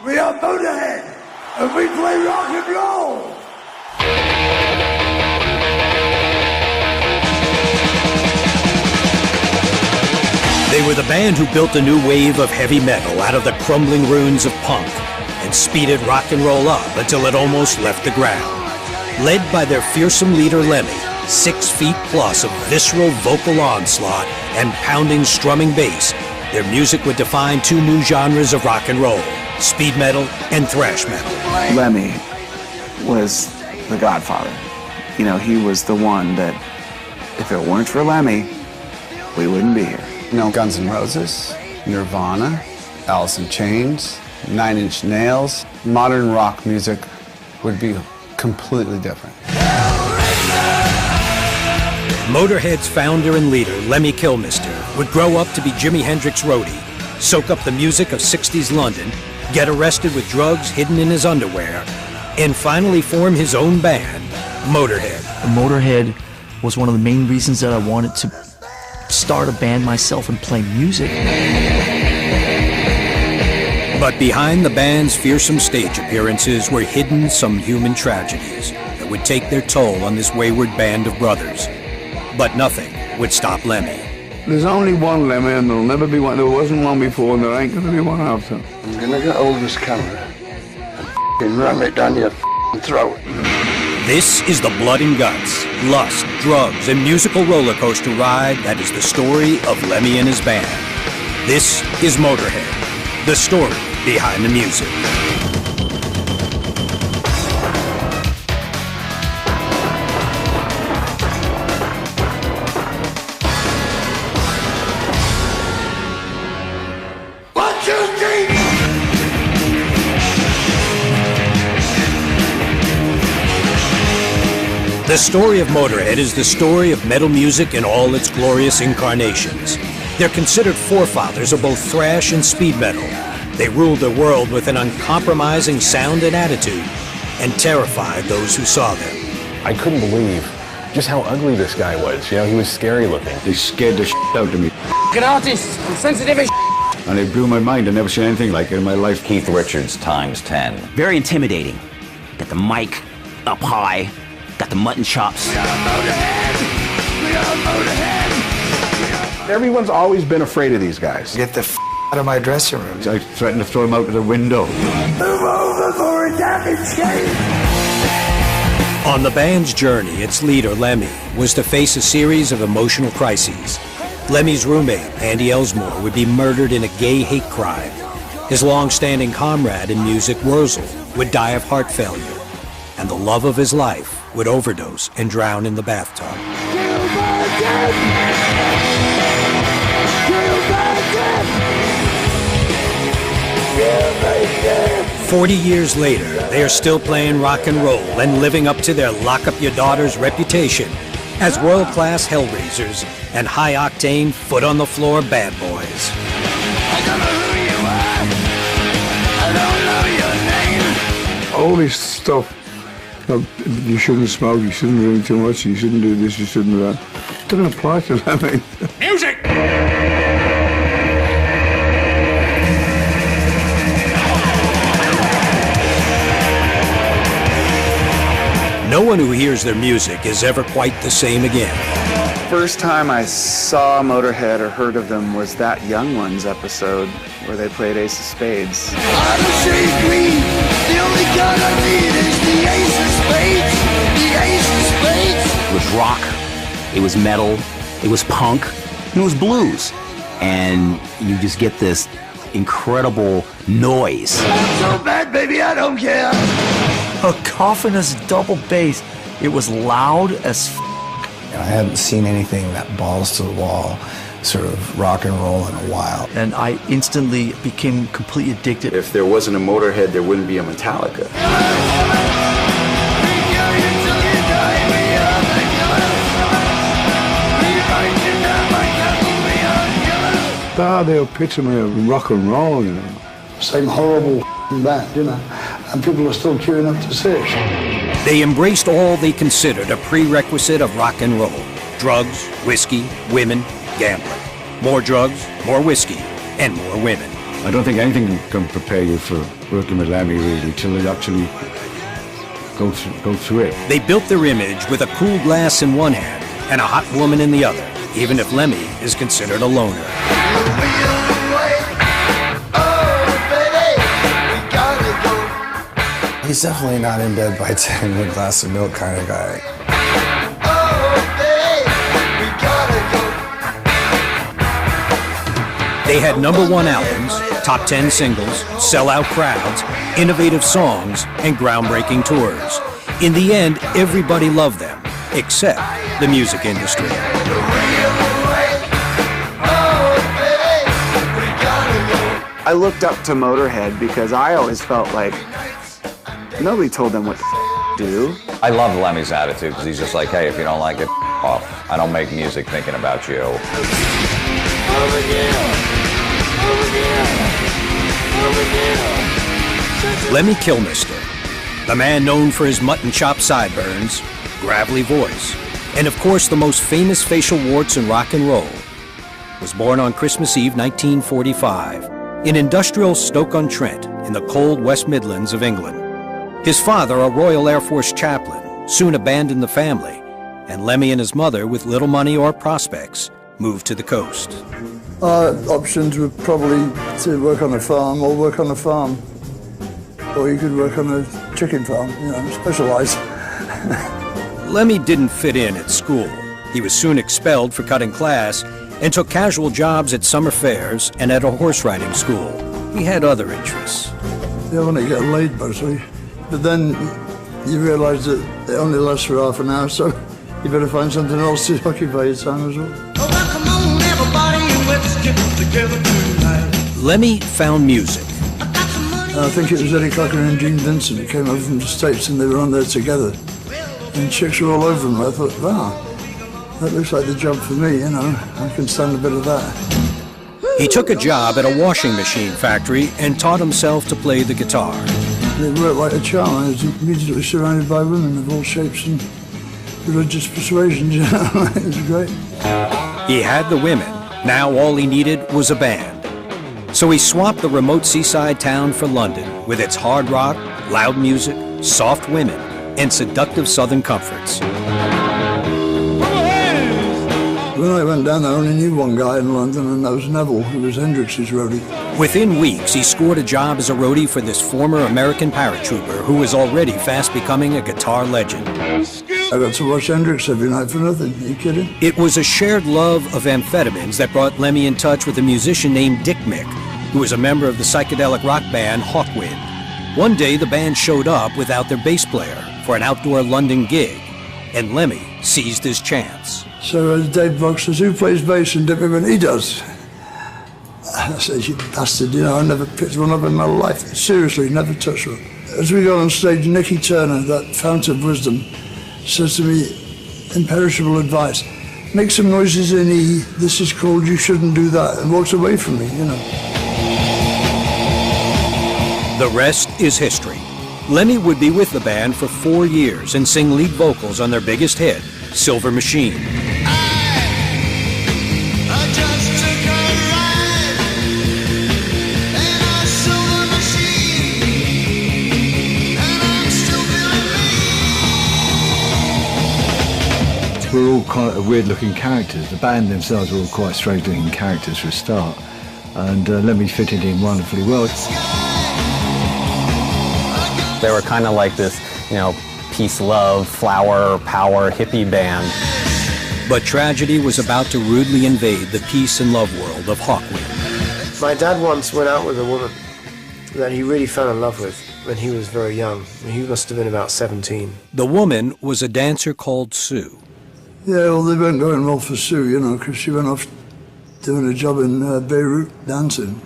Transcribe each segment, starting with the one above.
We are Motorhead, and we play rock and roll. They were the band who built a new wave of heavy metal out of the crumbling ruins of punk and speeded rock and roll up until it almost left the ground. Led by their fearsome leader Lemmy, 6 feet plus of visceral vocal onslaught and pounding strumming bass, their music would define 2 new genres of rock and roll, speed metal and thrash metal. Lemmy was the godfather. You know, he was the one that, if it weren't for Lemmy, we wouldn't be here. You know, Guns N' Roses, Nirvana, Alice in Chains, 9 Inch Nails. Modern rock music would be completely different. Motorhead's founder and leader, Lemmy Kilmister, would grow up to be Jimi Hendrix's roadie, soak up the music of 60s London, get arrested with drugs hidden in his underwear, and finally form his own band, Motorhead. Motorhead was one of the main reasons that I wanted to start a band myself and play music. But behind the band's fearsome stage appearances were hidden some human tragedies that would take their toll on this wayward band of brothers. But nothing would stop Lemmy. There's only one Lemmy, and there'll never be one. There wasn't one before, and there ain't gonna be one after. I'm gonna get hold of this camera and ram it down your throat. This is the blood and guts, lust, drugs, and musical roller coaster ride that is the story of Lemmy and his band. This is Motorhead, the story behind the music. The story of Motorhead is the story of metal music in all its glorious incarnations. They're considered forefathers of both thrash and speed metal. They ruled the world with an uncompromising sound and attitude, and terrified those who saw them. I couldn't believe just how ugly this guy was. You know, he was scary looking. They scared the out of me. An artist, I'm sensitive as And it blew my mind. I never seen anything like it in my life. Keith Richards times 10. Very intimidating. Got the mic up high, got the mutton chops. Everyone's always been afraid of these guys. Get the out of my dressing room. I threatened to throw him out of the window. Move over for a damage game. On the band's journey, its leader, Lemmy, was to face a series of emotional crises. Lemmy's roommate, Andy Elsmore, would be murdered in a gay hate crime. His long-standing comrade in music, Wurzel, would die of heart failure. And the love of his life would overdose and drown in the bathtub. 40 years later, they are still playing rock and roll and living up to their lock-up-your-daughters reputation as world-class hellraisers and high-octane, foot-on-the-floor bad boys. I don't know who you are. I don't know your name. All this stuff. You shouldn't smoke, you shouldn't drink too much, you shouldn't do this, you shouldn't do that. It doesn't apply to them. Music! No one who hears their music is ever quite the same again. First time I saw Motorhead or heard of them was that Young Ones episode where they played Ace of Spades. I'm a shade green. The only gun I need is the ace of spades. The ace of spades. It was rock, it was metal, it was punk, and it was blues. And you just get this incredible noise. I'm so bad, baby, I don't care. A coffinous double bass. It was loud as I hadn't seen anything that balls to the wall, sort of rock and roll in a while. and I instantly became completely addicted. If there wasn't a Motorhead, there wouldn't be a Metallica. They'll picture me of rock and roll, you know. Same horrible band, you know, and people are still queuing up to see it. They embraced all they considered a prerequisite of rock and roll. Drugs, whiskey, women, gambling. More drugs, more whiskey, and more women. I don't think anything can prepare you for working with Lemmy really till it actually go through it. They built their image with a cool glass in one hand and a hot woman in the other, even if Lemmy is considered a loner. He's definitely not in bed by 10 with a glass of milk kind of guy. They had #1 albums, top 10 singles, sellout crowds, innovative songs, and groundbreaking tours. In the end, everybody loved them, except the music industry. I looked up to Motorhead because I always felt like nobody told them what to do. I love Lemmy's attitude because he's just like, hey, if you don't like it, off. I don't make music thinking about you. Lemmy Kilmister, the man known for his mutton chop sideburns, gravelly voice, and of course the most famous facial warts in rock and roll, was born on Christmas Eve 1945 in industrial Stoke-on-Trent in the cold West Midlands of England. His father, a Royal Air Force chaplain, soon abandoned the family, and Lemmy and his mother, with little money or prospects, moved to the coast. Our options were probably to work on a farm or work on a farm. Or you could work on a chicken farm, you know, specialise. Lemmy didn't fit in at school. He was soon expelled for cutting class and took casual jobs at summer fairs and at a horse riding school. He had other interests. You want to get laid mostly, but then you realise that it only lasts for half an hour, so you better find something else to occupy your time as well. Lemmy found music. I think it was Eddie Cochran and Gene Vincent who came over from the States and they were on there together. And chicks were all over them. I thought, wow, that looks like the job for me, you know. I can stand a bit of that. He took a job at a washing machine factory and taught himself to play the guitar. It worked like a charm. I was immediately surrounded by women of all shapes and religious persuasions, you know. It was great. He had the women. Now all he needed was a band. So he swapped the remote seaside town for London with its hard rock, loud music, soft women, and seductive southern comforts. When I went down there, I only knew one guy in London, and that was Neville, who was Hendrix's roadie. Within weeks, he scored a job as a roadie for this former American paratrooper who was already fast becoming a guitar legend. I got to watch Hendrix every night for nothing. Are you kidding? It was a shared love of amphetamines that brought Lemmy in touch with a musician named Dick Mick, who was a member of the psychedelic rock band Hawkwind. One day, the band showed up without their bass player for an outdoor London gig, and Lemmy seized his chance. So Dave Brock says, who plays bass? And Dick went, he does. I said, you bastard, you know, I never picked one up in my life. Seriously, never touched one. As we got on stage, Nicky Turner, that fount of wisdom, says to me, imperishable advice, make some noises in E, this is called You Shouldn't Do That, and walks away from me, you know. The rest is history. Lemmy would be with the band for 4 years and sing lead vocals on their biggest hit, Silver Machine. We're all quite weird-looking characters. The band themselves were all quite strange-looking characters for a start, and Lemmy fitted in wonderfully well. They were kind of like this, you know, peace, love, flower, power, hippie band. But tragedy was about to rudely invade the peace and love world of Hawkwind. My dad once went out with a woman that he really fell in love with when he was very young. He must have been about 17. The woman was a dancer called Sue. Yeah, well, they weren't going well for Sue, you know, because she went off doing a job in Beirut dancing.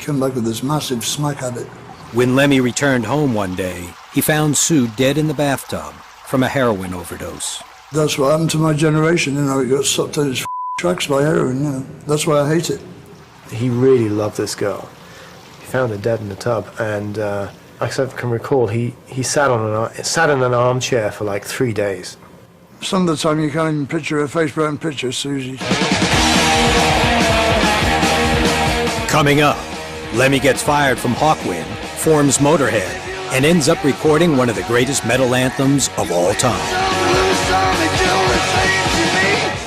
Came back with this massive smack habit. When Lemmy returned home one day, he found Sue dead in the bathtub from a heroin overdose. That's what happened to my generation, you know, it got sucked in its tracks by heroin, you know. That's why I hate it. He really loved this girl. He found her dead in the tub, and I can recall, he sat in an armchair for like 3 days. Some of the time you can't even picture her face, but I can picture Susie. Coming up, Lemmy gets fired from Hawkwind forms Motorhead and ends up recording one of the greatest metal anthems of all time.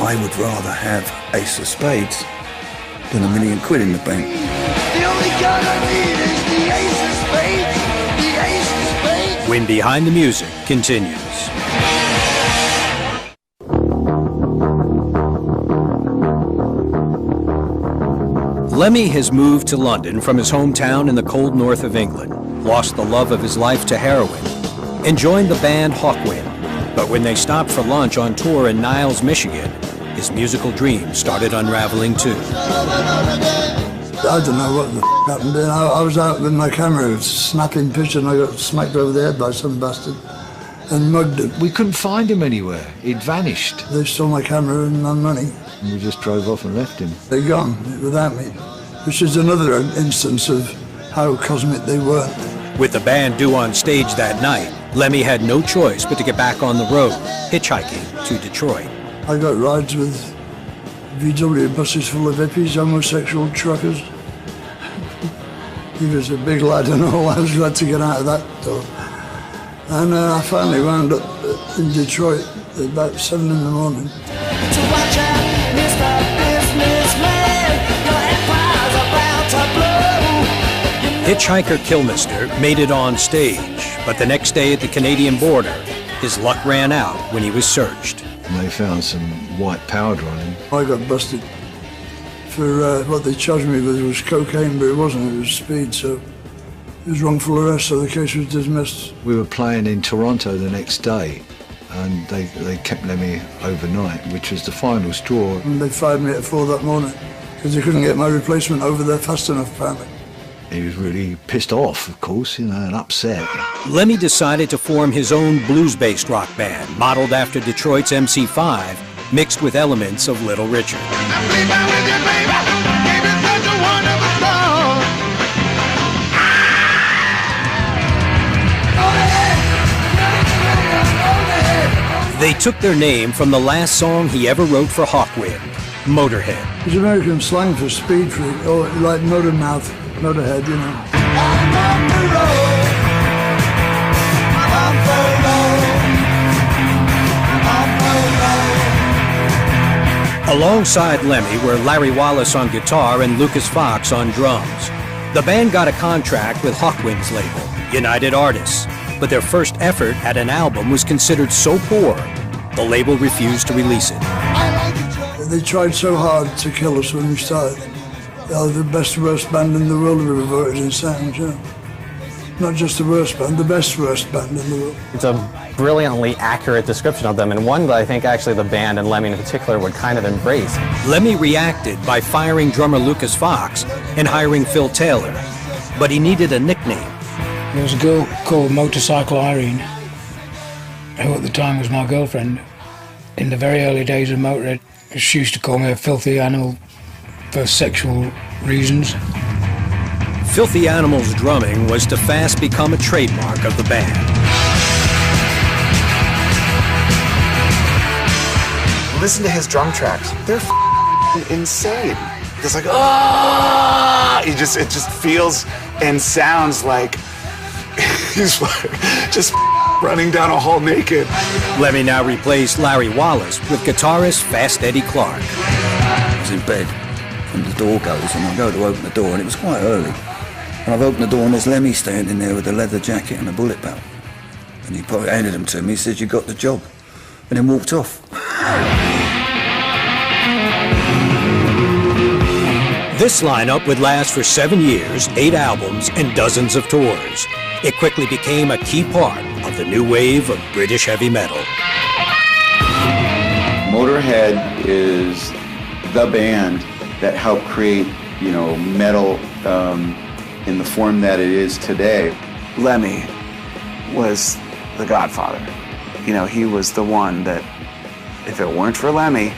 I would rather have Ace of Spades than £1 million in the bank. The only gun I need is the Ace of Spades. The Ace of Spades. When Behind the Music continues. Lemmy has moved to London from his hometown in the cold north of England, lost the love of his life to heroin, and joined the band Hawkwind. But when they stopped for lunch on tour in Niles, Michigan, his musical dreams started unraveling too. I don't know what the happened then. I was out with my camera snapping pictures and I got smacked over the head by some bastard and mugged him. We couldn't find him anywhere. He'd vanished. They stole my camera and my money. And we just drove off and left him. They're gone without me, which is another instance of how cosmic they were. With the band due on stage that night, Lemmy had no choice but to get back on the road, hitchhiking to Detroit. I got rides with VW buses full of hippies, homosexual truckers. He was a big lad and all. I was glad to get out of that door. And I finally wound up in Detroit at about 7 in the morning. Hitchhiker Kilmister made it on stage, but the next day at the Canadian border, his luck ran out when he was searched. And they found some white powder on him. I got busted for what they charged me with was cocaine, but it wasn't, it was speed, so it was wrongful arrest, so the case was dismissed. We were playing in Toronto the next day, and they kept Lemmy overnight, which was the final straw. And they fired me at 4 that morning, because they couldn't get my replacement over there fast enough, apparently. He was really pissed off, of course, and upset. Lemmy decided to form his own blues-based rock band, modeled after Detroit's MC5, mixed with elements of Little Richard. They took their name from the last song he ever wrote for Hawkwind, Motorhead. It's American slang for speed freak, or like motor mouth, Motorhead, you know. I'm on the road. I'm for road. I'm for road. Alongside Lemmy were Larry Wallace on guitar and Lucas Fox on drums. The band got a contract with Hawkwind's label, United Artists, but their first effort at an album was considered so poor, the label refused to release it. They tried so hard to kill us when we started. They are the best, worst band in the world, we were voted in sound, you know. Not just the worst band, the best, worst band in the world. It's a brilliantly accurate description of them, and one that I think actually the band and Lemmy in particular would kind of embrace. Lemmy reacted by firing drummer Lucas Fox and hiring Phil Taylor, but he needed a nickname. There was a girl called Motorcycle Irene, who at the time was my girlfriend. In the very early days of Motorhead, she used to call me a filthy animal for sexual reasons. Filthy Animal's drumming was to fast become a trademark of the band. Listen to his drum tracks. They're insane. It's like, ah! It just feels and sounds like he's like just running down a hall naked. Lemmy now replaced Larry Wallace with guitarist Fast Eddie Clark. I was in bed and the door goes and I go to open the door and it was quite early. And I've opened the door and there's Lemmy standing there with a leather jacket and a bullet belt. And he handed them to me, he said, "You got the job." And then walked off. This lineup would last for 7 years, 8 albums, and dozens of tours. It quickly became a key part of the new wave of British heavy metal. Motorhead is the band that helped create, metal in the form that it is today. Lemmy was the godfather. He was the one that, if it weren't for Lemmy,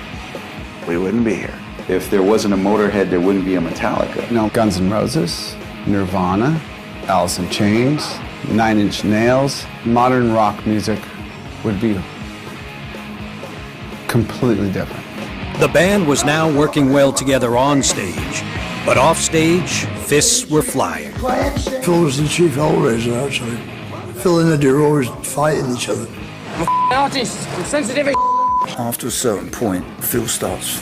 we wouldn't be here. If there wasn't a Motorhead, there wouldn't be a Metallica. Guns N' Roses, Nirvana, Alice in Chains, 9 Inch Nails, modern rock music would be completely different. The band was now working well together on stage, But offstage, fists were flying. Phil was the chief hellraiser, actually. Phil and Eddie were always fighting each other. I'm an artist. I'm sensitive as After a certain point, Phil starts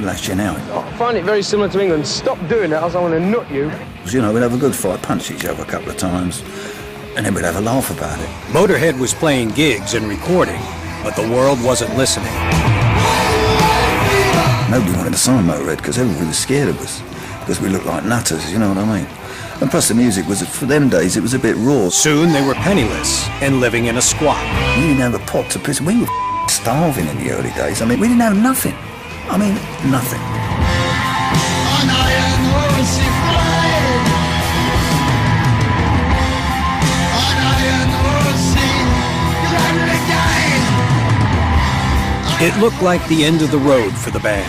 lashing out. I find it very similar to England. Stop doing that, else I want to nut you. You know, we'd have a good fight, punch each other a couple of times, and then we'd have a laugh about it. Motorhead was playing gigs and recording, but the world wasn't listening. Nobody wanted to sign Motorhead because everybody was scared of us, because we looked like nutters, you know what I mean? And plus the music was, for them days, it was a bit raw. Soon they were penniless and living in a squat. We didn't have a pot to piss. We were starving in the early days. I mean, we didn't have nothing. I mean, nothing. It looked like the end of the road for the band.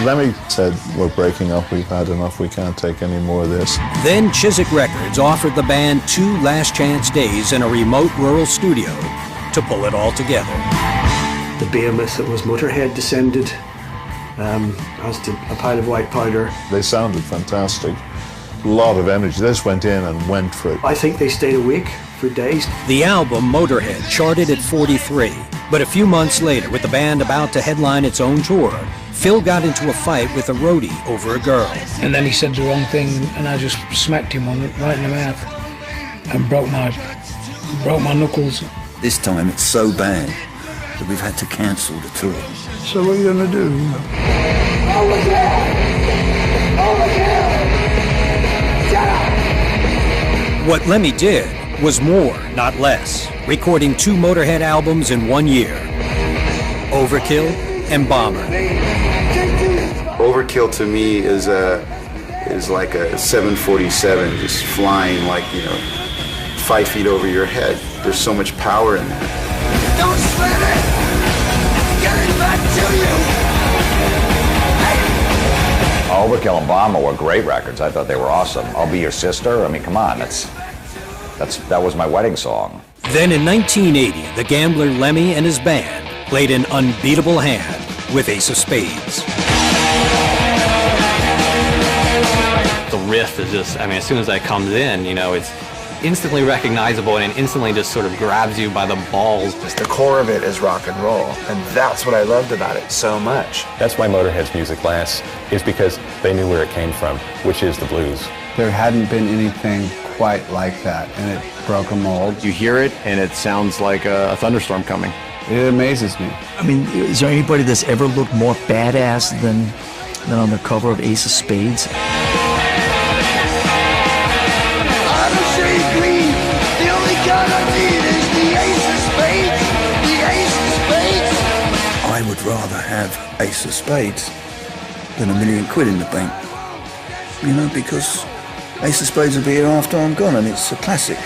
Lemmy said, we're breaking up, we've had enough, we can't take any more of this. Then Chiswick Records offered the band 2 last chance days in a remote rural studio to pull it all together. The behemoth that was Motorhead descended, as did a pile of white powder. They sounded fantastic. A lot of energy. They just went in and went for it. I think they stayed awake for days. The album Motorhead charted at 43, but a few months later, with the band about to headline its own tour, Phil got into a fight with a roadie over a girl. And then he said the wrong thing, and I just smacked him right in the mouth and broke my knuckles. This time it's so bad that we've had to cancel the tour. So what are you going to do? What Lemmy did was more, not less, recording 2 Motorhead albums in 1 year. Overkill and Bomber. Overkill to me is like a 747 just flying like, 5 feet over your head. There's so much power in that. Don't sweat it! Getting back to you! Overkill and Bomber were great records. I thought they were awesome. I'll Be Your Sister. I mean, come on, that was my wedding song. Then in 1980, the gambler Lemmy and his band played an unbeatable hand with Ace of Spades. The riff is just, as soon as that comes in, it's instantly recognizable and it instantly just sort of grabs you by the balls. The core of it is rock and roll, and that's what I loved about it so much. That's why Motorhead's music lasts, is because they knew where it came from, which is the blues. There hadn't been anything quite like that, and it broke a mold. You hear it, and it sounds like a thunderstorm coming. It amazes me. I mean, is there anybody that's ever looked more badass than on the cover of Ace of Spades? The only card I need is the Ace of Spades. The Ace of Spades. I would rather have Ace of Spades than £1 million in the bank. Because Ace of Spades will be here after I'm gone, and it's a classic.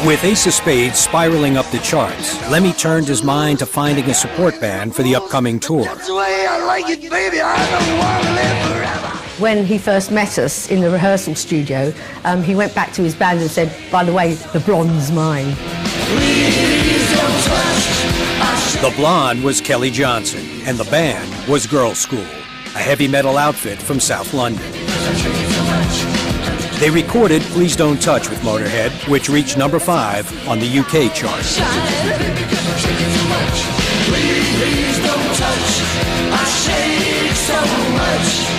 With Ace of Spades spiraling up the charts, Lemmy turned his mind to finding a support band for the upcoming tour. That's the way I like it, baby. I don't want to live forever. When he first met us in the rehearsal studio, he went back to his band and said, by the way, the blonde's mine. The blonde was Kelly Johnson, and the band was Girl School, a heavy metal outfit from South London. They recorded Please Don't Touch with Motorhead, which reached number 5 on the UK chart. Please don't touch. I shake so much.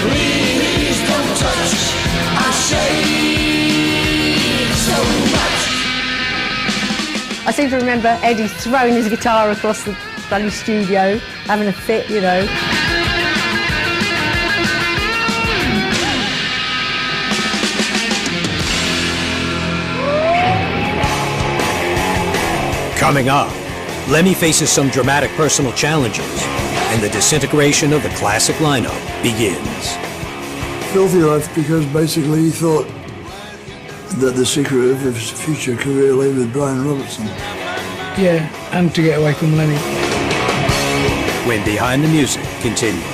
Please don't touch. I shake so much. I seem to remember Eddie throwing his guitar across the bloody studio, having a fit, Coming up, Lemmy faces some dramatic personal challenges, and the disintegration of the classic lineup begins. Filthy left because basically he thought that the secret of his future career lay with Brian Robertson. Yeah, and to get away from Lemmy. When Behind the Music continues.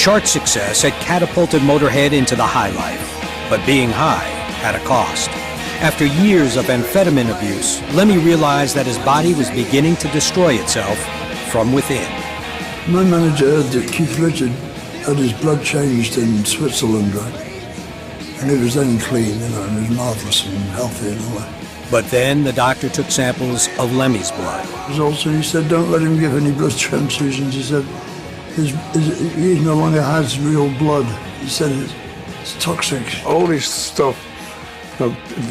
Chart success had catapulted Motorhead into the high life, but being high had a cost. After years of amphetamine abuse, Lemmy realized that his body was beginning to destroy itself from within. My manager heard that Keith Richard had his blood changed in Switzerland, right? And it was then clean, you know, and it was marvellous and healthy and all that. But then the doctor took samples of Lemmy's blood. Also, he said, don't let him give any blood transfusions. He said, he no longer has real blood. He said it's toxic. All this stuff,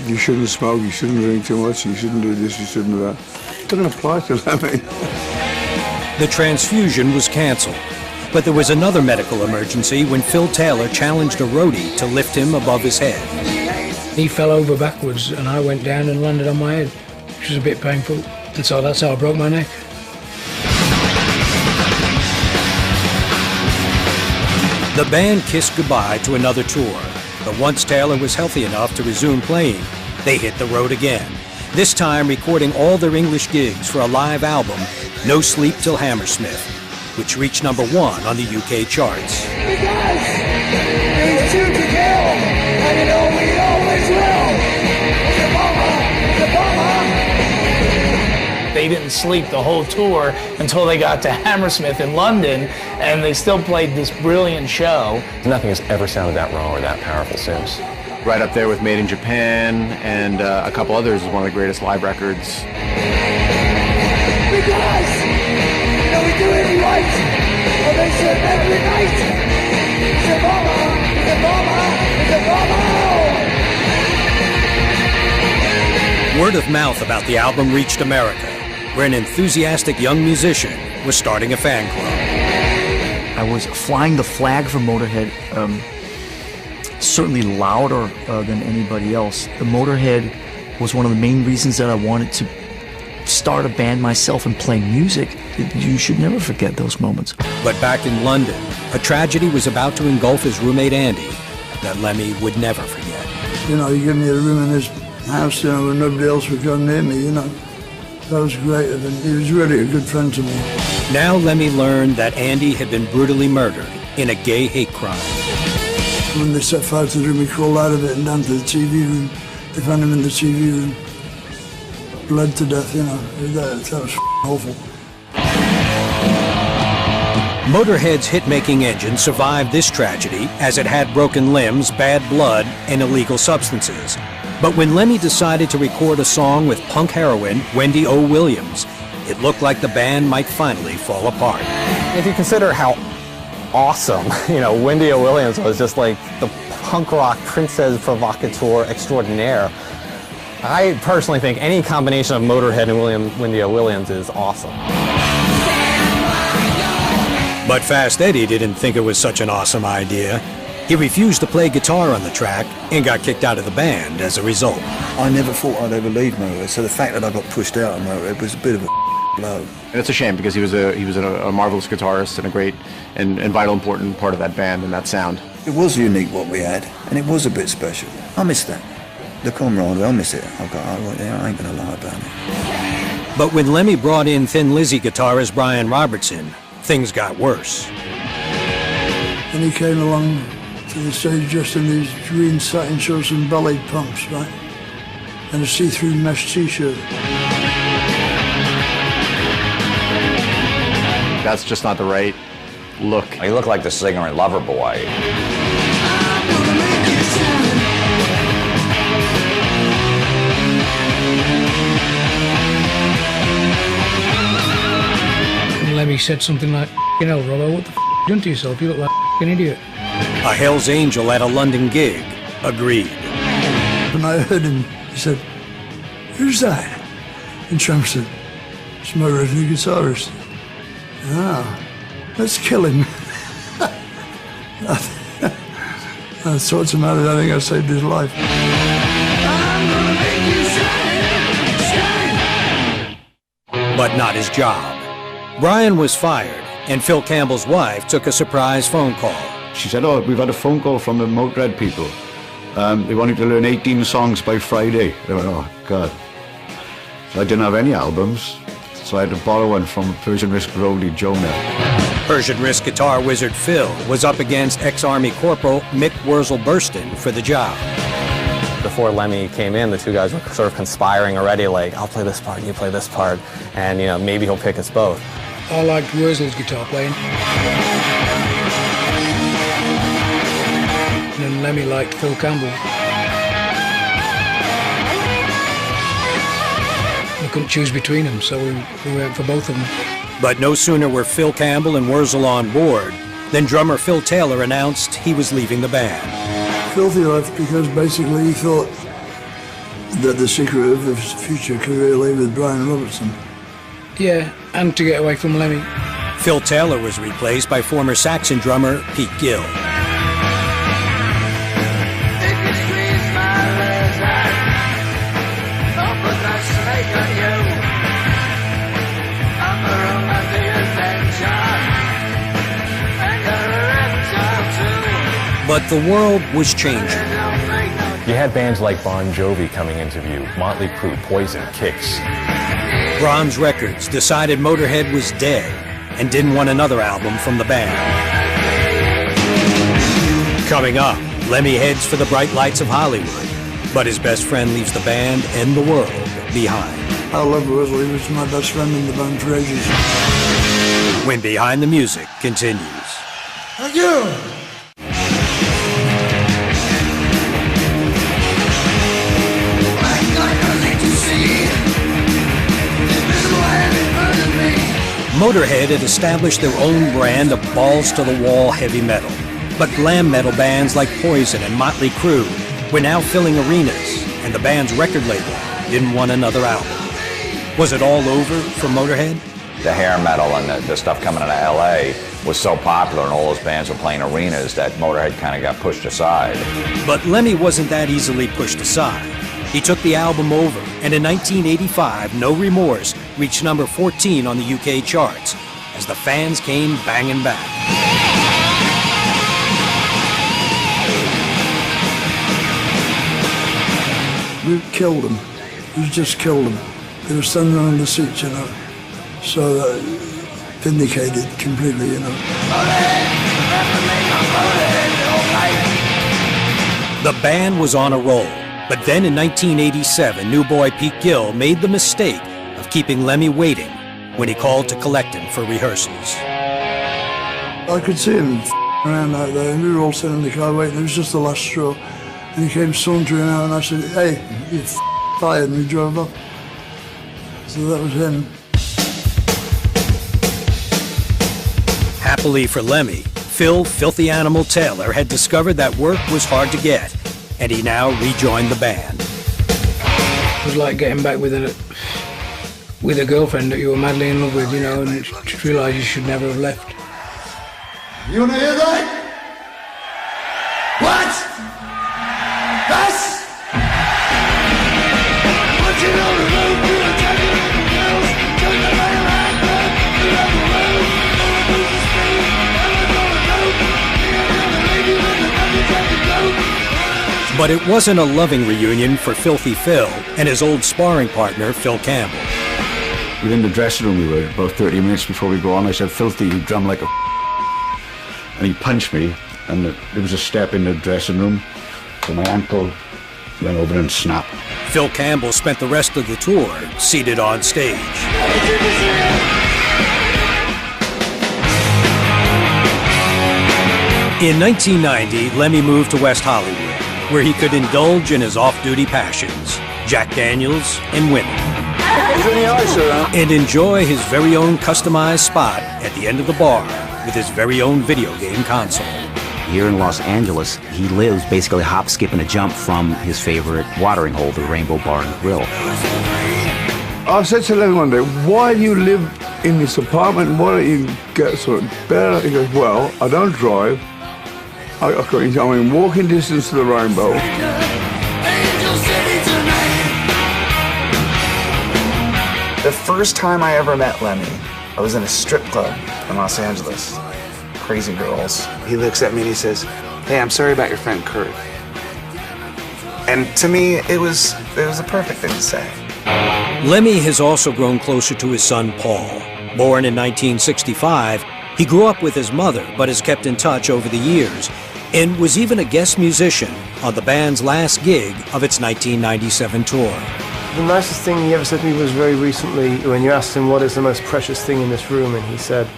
you shouldn't smoke, you shouldn't drink too much, you shouldn't do this, you shouldn't do that. It doesn't apply to Lemmy. The transfusion was canceled, but there was another medical emergency when Phil Taylor challenged a roadie to lift him above his head. He fell over backwards and I went down and landed on my head, which was a bit painful. And so that's how I broke my neck. The band kissed goodbye to another tour, but once Taylor was healthy enough to resume playing, they hit the road again, this time recording all their English gigs for a live album, No Sleep Till Hammersmith, which reached #1 on the UK charts. They didn't sleep the whole tour until they got to Hammersmith in London, and they still played this brilliant show. Nothing has ever sounded that raw or that powerful since. Right up there with Made in Japan and a couple others is one of the greatest live records. Because, you know, we do it right. Well, they said every night. It's a bomber, it's a bomber, it's a bomber. Word of mouth about the album reached America, where an enthusiastic young musician was starting a fan club. I was flying the flag for Motorhead, certainly louder than anybody else. The Motorhead was one of the main reasons that I wanted to start a band myself and play music. You should never forget those moments. But back in London, a tragedy was about to engulf his roommate Andy that Lemmy would never forget. You know, he gave me a room in his house, you know, where nobody else would come near me, you know. That was great of him. He was really a good friend to me. Now Lemmy learned that Andy had been brutally murdered in a gay hate crime. When they set fire to the room, he crawled out of it and down to the TV room. They found him in the TV room, bled to death, you know. That was awful. Motorhead's hit-making engine survived this tragedy as it had broken limbs, bad blood, and illegal substances. But when Lemmy decided to record a song with punk heroine Wendy O. Williams, it looked like the band might finally fall apart. If you consider how awesome, you know, Wendy O. Williams was, just like the punk rock princess provocateur extraordinaire, I personally think any combination of Motorhead and Wendy O. Williams is awesome. But Fast Eddie didn't think it was such an awesome idea. He refused to play guitar on the track and got kicked out of the band as a result. I never thought I'd ever leave Motorhead, so the fact that I got pushed out of Motorhead was a bit of a blow. And it's a shame because he was a marvelous guitarist and a great and vital important part of that band and that sound. It was unique what we had, and it was a bit special. I miss that. The camaraderie, I miss it. I ain't gonna lie about it. But when Lemmy brought in Thin Lizzy guitarist Brian Robertson, things got worse. And he came along to the stage just in these green satin shorts and ballet pumps, right? And a see-through mesh t-shirt. That's just not the right look. You look like the singer in Loverboy. And Lemmy said something like, you know, Rollo, what the you done to yourself? You look like an idiot. A Hell's Angel at a London gig agreed. When I heard him, he said, "Who's that?" And Trump said, "It's Motorhead's new guitarist." Ah, let's kill him. I thought about it, I think I saved his life. But not his job. Brian was fired, and Phil Campbell's wife took a surprise phone call. She said, "Oh, we've had a phone call from the Motorhead people. They wanted to learn 18 songs by Friday." I went, "Oh, God." So I didn't have any albums, so I had to borrow one from Persian Risk roadie Jonah. Persian wrist guitar wizard Phil was up against ex-Army Corporal Mick Wurzel-Burston for the job. Before Lemmy came in, the two guys were sort of conspiring already, like, I'll play this part, you play this part, and, you know, maybe he'll pick us both. I liked Wurzel's guitar playing. And then Lemmy liked Phil Campbell. We couldn't choose between them, so we went for both of them. But no sooner were Phil Campbell and Wurzel on board than drummer Phil Taylor announced he was leaving the band. Filthy left because basically he thought that the secret of his future career lay with Brian Robertson. Yeah, and to get away from Lemmy. Phil Taylor was replaced by former Saxon drummer Pete Gill. But the world was changing. You had bands like Bon Jovi coming into view, Motley Crue, Poison, Kix. Bronze Records decided Motorhead was dead and didn't want another album from the band. Coming up, Lemmy heads for the bright lights of Hollywood, but his best friend leaves the band and the world behind. I love Wurzel. He was my best friend in the band for ages. When Behind the Music continues. Thank you. Motorhead had established their own brand of balls-to-the-wall heavy metal. But glam metal bands like Poison and Motley Crue were now filling arenas, and the band's record label didn't want another album. Was it all over for Motorhead? The hair metal and the stuff coming out of LA was so popular and all those bands were playing arenas that Motorhead kind of got pushed aside. But Lemmy wasn't that easily pushed aside. He took the album over, and in 1985, No Remorse reached number 14 on the UK charts as the fans came banging back. We killed them. We just killed them. They were standing on the seats, you know. So vindicated completely, you know. The band was on a roll. But then in 1987, new boy Pete Gill made the mistake of keeping Lemmy waiting when he called to collect him for rehearsals. I could see him around out there, and we were all sitting in the car waiting. It was just the last straw. And he came sauntering out, and I said, hey, you're fired, and we drove up. So that was him. Happily for Lemmy, Phil "Filthy Animal" Taylor had discovered that work was hard to get, and he now rejoined the band. It was like getting back with a girlfriend that you were madly in love with, you know, and just realised you should never have left. You wanna hear that? What? Us? What you know the road to the jungle girls, turn the light around around the road. Who's the speed? I'm gonna go. I'm gonna leave you in the country traffic road. But it wasn't a loving reunion for Filthy Phil and his old sparring partner, Phil Campbell. Within the dressing room, we were about 30 minutes before we go on. I said, Filthy, you drum like a and he punched me, and there was a step in the dressing room, so my ankle went over and snapped. Phil Campbell spent the rest of the tour seated on stage. In 1990, Lemmy moved to West Hollywood, where he could indulge in his off-duty passions, Jack Daniels and women, and enjoy his very own customized spot at the end of the bar with his very own video game console. Here in Los Angeles, he lives basically a hop, skip, and a jump from his favorite watering hole, the Rainbow Bar and Grill. I said to Lemmy one day, why do you live in this apartment? Why don't you get something better? He goes, well, I don't drive. I'm in walking distance to the Rainbow. The first time I ever met Lemmy, I was in a strip club in Los Angeles. Crazy girls. He looks at me and he says, hey, I'm sorry about your friend Kurt. And to me, it was a perfect thing to say. Lemmy has also grown closer to his son Paul. Born in 1965, He grew up with his mother, but has kept in touch over the years, and was even a guest musician on the band's last gig of its 1997 tour. The nicest thing he ever said to me was very recently when you asked him what is the most precious thing in this room, and he said,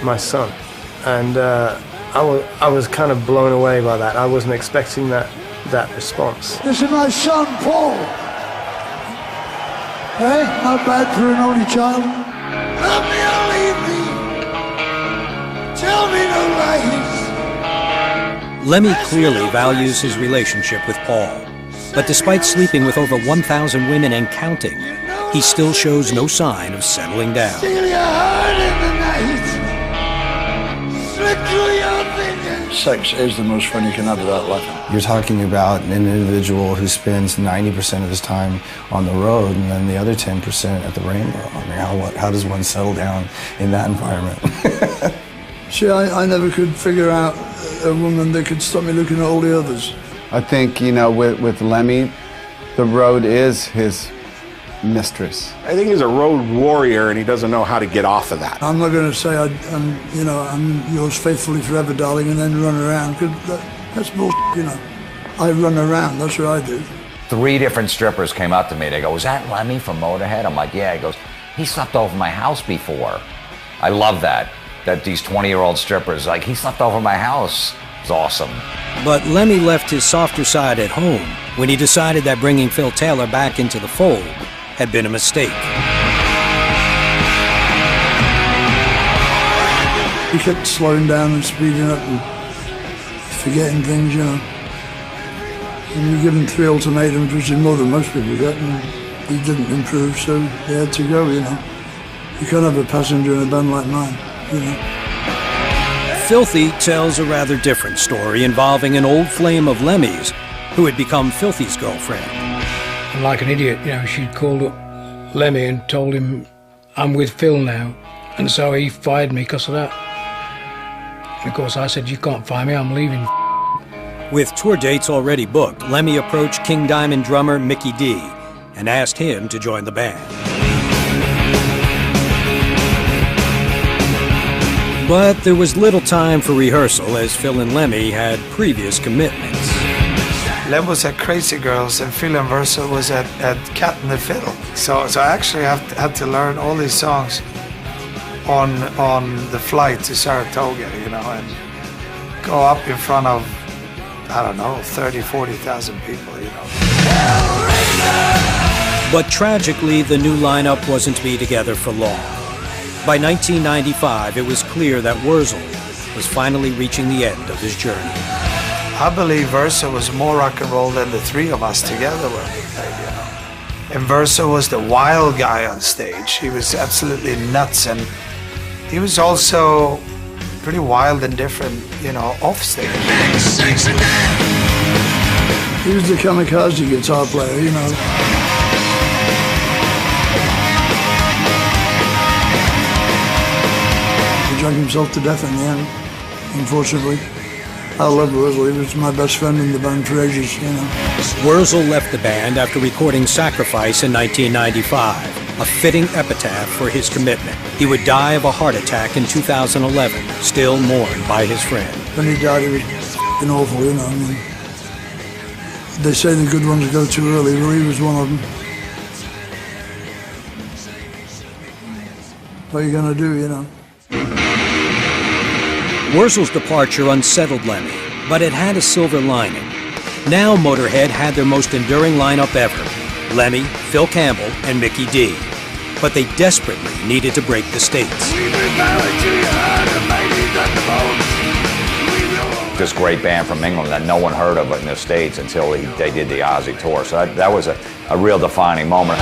my son. And I was kind of blown away by that. I wasn't expecting that response. This is my son, Paul. Hey, not bad for an only child. Love me or leave me. Tell me no lies. Lemmy clearly values his relationship with Paul, but despite sleeping with over 1,000 women and counting, he still shows no sign of settling down. Steal your heart in the night. Slip through your fingers. Sex is the most fun you can have without laughing. You're talking about an individual who spends 90% of his time on the road and then the other 10% at the Rainbow. I mean, how does one settle down in that environment? See, I never could figure out a woman that could stop me looking at all the others. I think, you know, with Lemmy, the road is his mistress. I think he's a road warrior and he doesn't know how to get off of that. I'm not going to say I'm yours faithfully forever, darling, and then run around, because that's bullshit, you know. I run around, that's what I do. 3 different strippers came up to me. They go, "Was that Lemmy from Motorhead?" I'm like, "Yeah." He goes, "He slept over my house before." I love that these 20-year-old strippers, like, he slept over my house. It's awesome. But Lemmy left his softer side at home when he decided that bringing Phil Taylor back into the fold had been a mistake. He kept slowing down and speeding up and forgetting things, you know. And you give him 3 ultimatums, which is more than most people get, and he didn't improve, so he had to go, you know. You can't have a passenger in a band like mine, you know. Filthy tells a rather different story involving an old flame of Lemmy's who had become Filthy's girlfriend. And like an idiot, you know, she'd called up Lemmy and told him, I'm with Phil now. And so he fired me because of that. And of course I said, you can't fire me, I'm leaving. With tour dates already booked, Lemmy approached King Diamond drummer Mickey D and asked him to join the band. But there was little time for rehearsal as Phil and Lemmy had previous commitments. Lem was at Crazy Girls and Phil and Versa was at Cat and the Fiddle. So I actually had to learn all these songs on the flight to Saratoga, you know, and go up in front of, I don't know, 30, 40,000 people, you know. But tragically, the new lineup wasn't to be together for long. By 1995, it was clear that Wurzel was finally reaching the end of his journey. I believe Versa was more rock and roll than the 3 of us together when we played, you know. And Versa was the wild guy on stage. He was absolutely nuts, and he was also pretty wild and different, you know, off stage. He was the kamikaze guitar player, you know. He drank himself to death in the end, unfortunately. I love Wurzel. He was my best friend in the band for ages, you know. Wurzel left the band after recording Sacrifice in 1995, a fitting epitaph for his commitment. He would die of a heart attack in 2011, still mourned by his friend. When he died, it was f***ing awful, you know. I mean, they say the good ones go too early. Well, he was one of them. What are you going to do, you know? Wurzel's departure unsettled Lemmy, but it had a silver lining. Now Motorhead had their most enduring lineup ever: Lemmy, Phil Campbell, and Mickey D. But they desperately needed to break the States. This great band from England that no one heard of in the States until they did the Ozzy tour. So that was a real defining moment.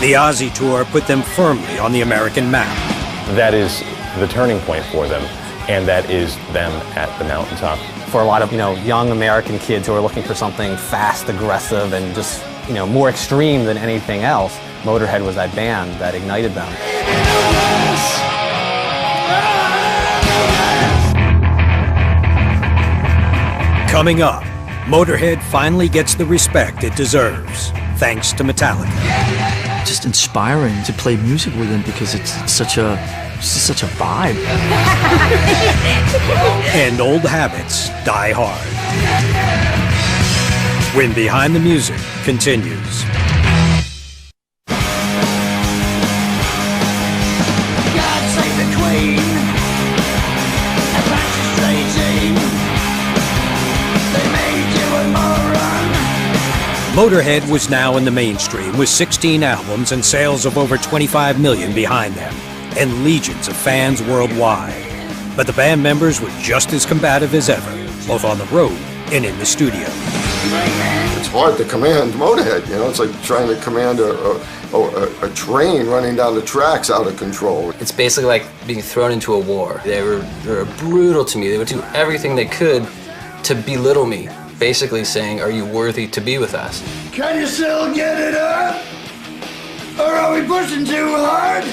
The Ozzy tour put them firmly on the American map. That is the turning point for them, and that is them at the mountaintop. For a lot of, you know, young American kids who are looking for something fast, aggressive, and just, you know, more extreme than anything else, Motorhead was that band that ignited them. Coming up, Motorhead finally gets the respect it deserves, thanks to Metallica. Just inspiring to play music with him because it's such a vibe. And old habits die hard. When Behind the Music continues. God save the Queen. Atlantis regime. They made you a moron. Motorhead was now in the mainstream with 16 albums and sales of over 25 million behind them, and legions of fans worldwide. But the band members were just as combative as ever, both on the road and in the studio. It's hard to command Motorhead, you know, it's like trying to command a train running down the tracks out of control. It's basically like being thrown into a war. They were brutal to me. They would do everything they could to belittle me, basically saying, "Are you worthy to be with us?" Can you still get it up? Or are we pushing too hard?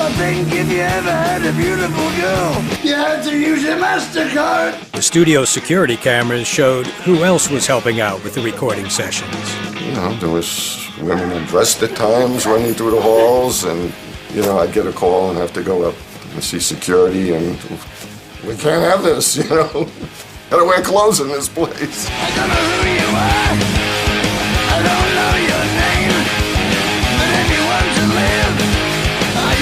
I think if you ever had a beautiful girl, you had to use your MasterCard. The studio security cameras showed who else was helping out with the recording sessions. You know, there was women undressed at times running through the halls, and, you know, I'd get a call and have to go up and see security, and we can't have this, you know. Gotta wear clothes in this place. I don't know who you are. I don't know your name. But if you want to live,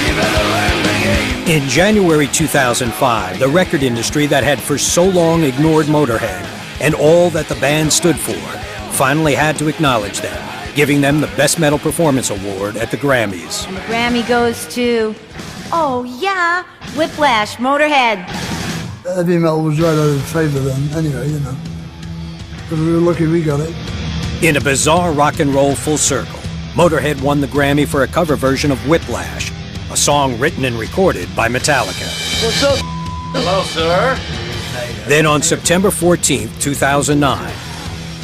you better learn the game. In January 2005, the record industry that had for so long ignored Motorhead and all that the band stood for finally had to acknowledge them, giving them the Best Metal Performance Award at the Grammys. And the Grammy goes to, oh yeah, Whiplash, Motorhead. Heavy metal was right out of favour then, anyway, you know. But we were lucky we got it. In a bizarre rock and roll full circle, Motorhead won the Grammy for a cover version of Whiplash, a song written and recorded by Metallica. What's up? Hello, sir. Then on September 14th, 2009,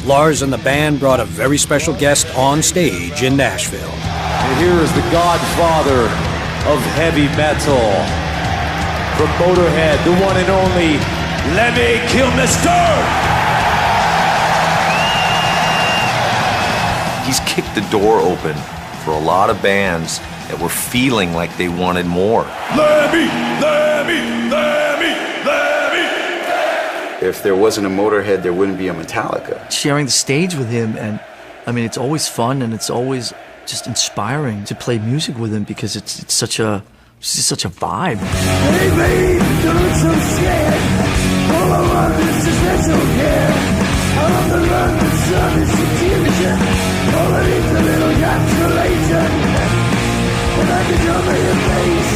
Lars and the band brought a very special guest on stage in Nashville. And here is the godfather of heavy metal. From Motorhead, the one and only Lemmy Kilmister. He's kicked the door open for a lot of bands that were feeling like they wanted more. Lemmy, Lemmy, Lemmy, Lemmy. If there wasn't a Motorhead, there wouldn't be a Metallica. Sharing the stage with him, and I mean, it's always fun and it's always just inspiring to play music with him because it's such a vibe. Hey, babe, don't look so scared. All I want is just let you care. I'm on the run, the sun is situation. All I need's a little consolation. And I can jump in your face.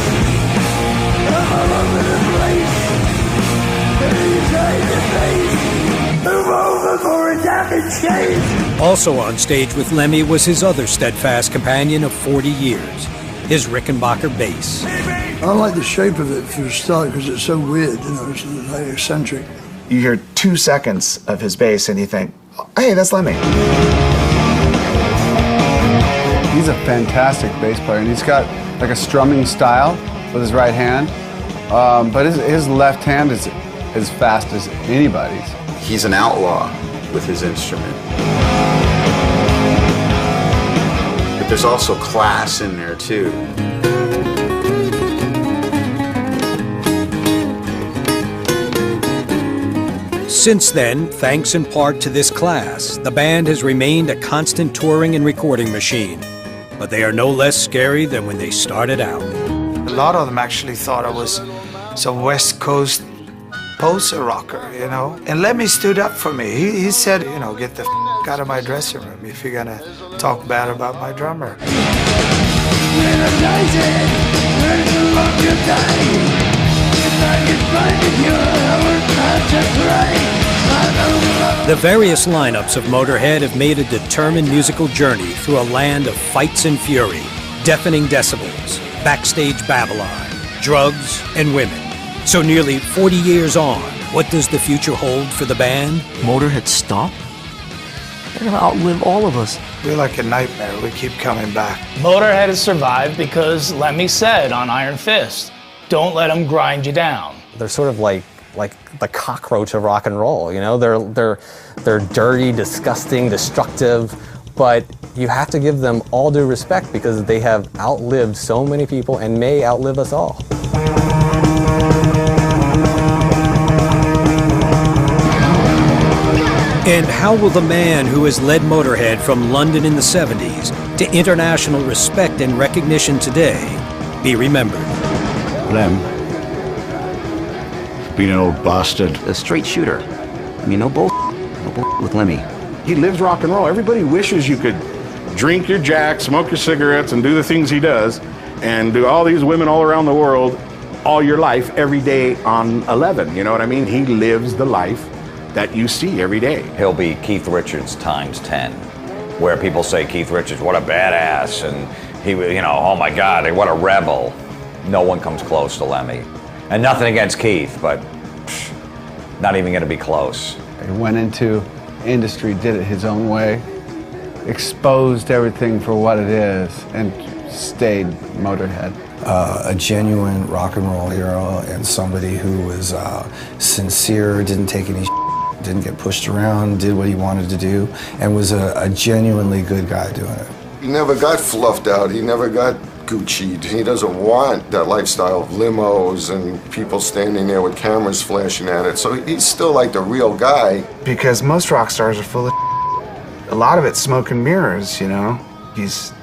I'm all over the place. And you try to face. Move over for a damage case. Also on stage with Lemmy was his other steadfast companion of 40 years, his Rickenbacker bass. I like the shape of it for a start because it's so weird, you know, it's like eccentric. You hear 2 seconds of his bass and you think, hey, that's Lemmy. He's a fantastic bass player, and he's got like a strumming style with his right hand, but his left hand is as fast as anybody's. He's an outlaw with his instrument. But there's also class in there too. Since then, thanks in part to this class, the band has remained a constant touring and recording machine. But they are no less scary than when they started out. A lot of them actually thought I was some West Coast poser rocker, you know. And Lemmy stood up for me. He said, you know, get the out of my dressing room if you're gonna talk bad about my drummer. The various lineups of Motorhead have made a determined musical journey through a land of fights and fury, deafening decibels, backstage Babylon, drugs, and women. So nearly 40 years on, what does the future hold for the band? Motorhead stop? They're gonna outlive all of us. We're like a nightmare. We keep coming back. Motorhead has survived because Lemmy said on Iron Fist, don't let them grind you down. They're sort of like like the cockroach of rock and roll. You know, they're dirty, disgusting, destructive, but you have to give them all due respect because they have outlived so many people and may outlive us all. And how will the man who has led Motorhead from London in the 70s to international respect and recognition today be remembered? Lem, being an old bastard. A straight shooter. I mean, no bull with Lemmy. He lives rock and roll. Everybody wishes you could drink your jack, smoke your cigarettes, and do the things he does, and do all these women all around the world all your life, every day on 11. You know what I mean? He lives the life that you see every day. He'll be Keith Richards times 10, where people say Keith Richards, what a badass, and he, you know, oh my God, what a rebel. No one comes close to Lemmy. And nothing against Keith, but not even going to be close. He went into industry, did it his own way, exposed everything for what it is, and stayed Motorhead. A genuine rock and roll hero and somebody who was sincere, didn't take any didn't get pushed around, did what he wanted to do, and was a genuinely good guy doing it. He never got fluffed out. He never got Gucci'd. He doesn't want that lifestyle of limos and people standing there with cameras flashing at it. So he's still like the real guy. Because most rock stars are full of a lot of it's smoke and mirrors, you know? He's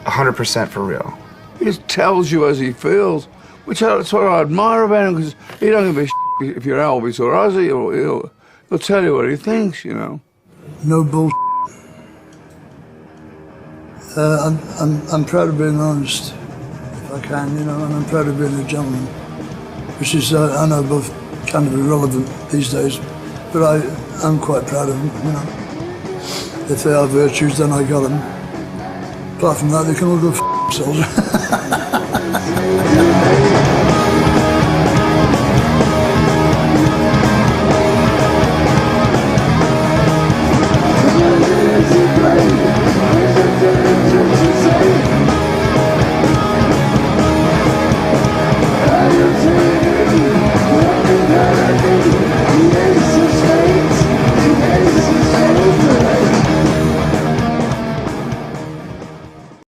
100% for real. He just tells you as he feels, which that's what I admire about him, because he don't give a if you're Elvis or Ozzy, he'll tell you what he thinks, you know. No bull. I'm proud of being honest, if I can, you know, and I'm proud of being a gentleman, which is, I know, both kind of irrelevant these days, but I'm quite proud of them, you know. If they are virtues, then I got them. Apart from that, they can all go f*** themselves.